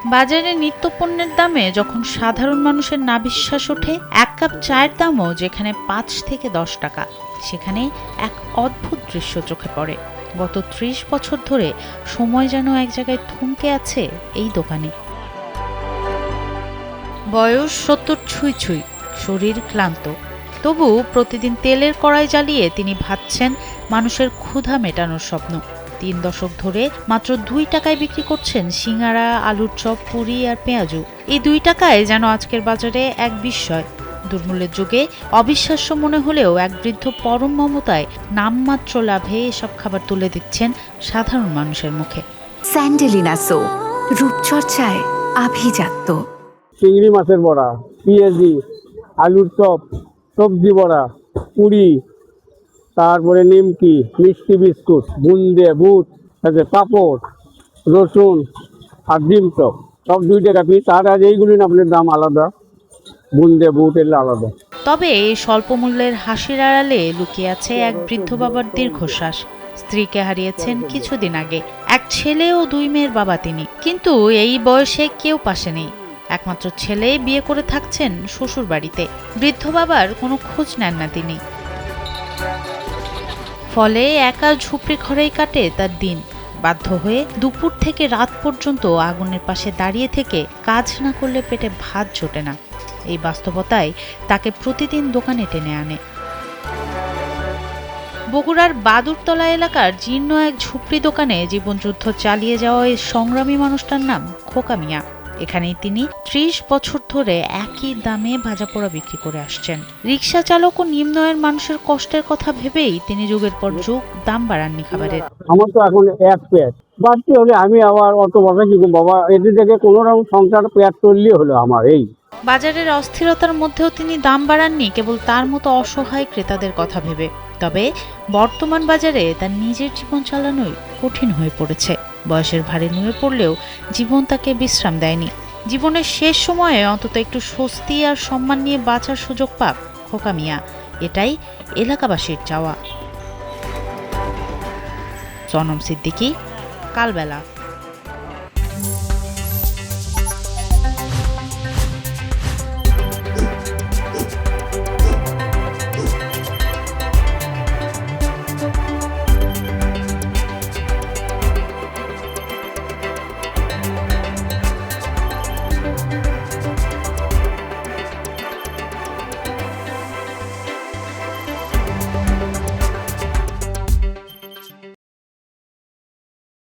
বাজারে নিত্যপণ্যের দামে যখন সাধারণ মানুষের নাভিশ্বাস ওঠে, এক কাপ চায়ের দামও যেখানে ৫ থেকে ১০ টাকা, সেখানে এক অদ্ভুত দৃশ্য চোখে পড়ে। গত ৩০ বছর ধরে সময় যেন এক জায়গায় থমকে আছে এই দোকানে। বয়স ৭০ ছুঁই ছুঁই, শরীর ক্লান্ত, তবু প্রতিদিন তেলের কড়াই জ্বালিয়ে তিনি ভাবছেন মানুষের ক্ষুধা মেটানোর স্বপ্ন। ৩ দশক ধরে মাত্র ২ টাকায় বিক্রি করছেন সিঙ্গারা, আলুর চপ, পুরি আর পেঁয়াজু। এই ২ টাকায় যেন আজকের বাজারে এক বিস্ময়। দুর্মূল্যের যুগে অবিশ্বাস্য মনে হলেও এক বৃদ্ধ পরম মমতায় নামমাত্র লাভে এসব খাবার তুলে দিচ্ছেন সাধারণ মানুষের মুখে। স্যান্ডেলিনা সো, রূপচর্চায় আভিজাত্য। চিংড়ি মাছের বড়া, পেঁয়াজি, আলুর চপ, সবজি বড়া, পুরি, তারপরে নিমকি, মিষ্টি বিস্কুট, বুন্দে, বুট, তাতে পাঁপড়, রসুন আর ডিম চপ, সব ২ টাকা পিস। আর এইগুলি না আপনার দাম আলাদা, বুন্দে, বুট এগুলো আলাদা। তবে এই স্বল্প মূল্যের হাসির আড়ালে লুকিয়ে আছে এক বৃদ্ধ বাবার দীর্ঘশ্বাস। স্ত্রীকে হারিয়েছেন কিছুদিন আগে, এক ছেলে ও ২ মেয়ের বাবা তিনি। কিন্তু এই বয়সে কেউ পাশে নেই। একমাত্র ছেলে বিয়ে করে থাকছেন শ্বশুর বাড়িতে। বৃদ্ধ বাবার কোনো খোঁজ নেন না তিনি। ফলে একা ঝুপড়ি ঘরেই কাটে তার দিন। বাধ্য হয়ে দুপুর থেকে রাত পর্যন্ত আগুনের পাশে দাঁড়িয়ে থেকে কাজ না করলে পেটে ভাত জোটে না। এই বাস্তবতায় তাকে প্রতিদিন দোকানে টেনে আনে। বগুড়ার বাদুরতলা এলাকার জীর্ণ এক ঝুপড়ি দোকানে জীবনযুদ্ধ চালিয়ে যাওয়া এই সংগ্রামী মানুষটার নাম খোকা মিয়া। এখানেই তিনি ৩০ বছর ধরে একই দামে ভাজাপোড়া বিক্রি করে আসছেন। রিকশা চালক ও নিম্ন আয়ের মানুষের কষ্টের কথা ভেবেই তিনি যুগের পর যুগ দাম বাড়াননি খাবারের। আমার তো এখন এক পেট বাড়তে হলে আমি আবার অত বড় কি বাবা, এটি থেকে কোনো রকম সংসার পেট চললেই হলো আমার। এই বাজারের অস্থিরতার মধ্যেও তিনি দাম বাড়াননি কেবল তার মতো অসহায় ক্রেতাদের কথা ভেবে। তবে বর্তমান বাজারে তার নিজের জীবন চালানোই কঠিন হয়ে পড়েছে। বয়সের ভারে নুয়ে পড়লেও জীবন তাকে বিশ্রাম দেয়নি। জীবনের শেষ সময়ে অন্তত একটু স্বস্তি আর সম্মান নিয়ে বাঁচার সুযোগ পাক খোকা মিয়া, এটাই এলাকাবাসীর চাওয়া। সনম সিদ্দিকী, কালবেলা।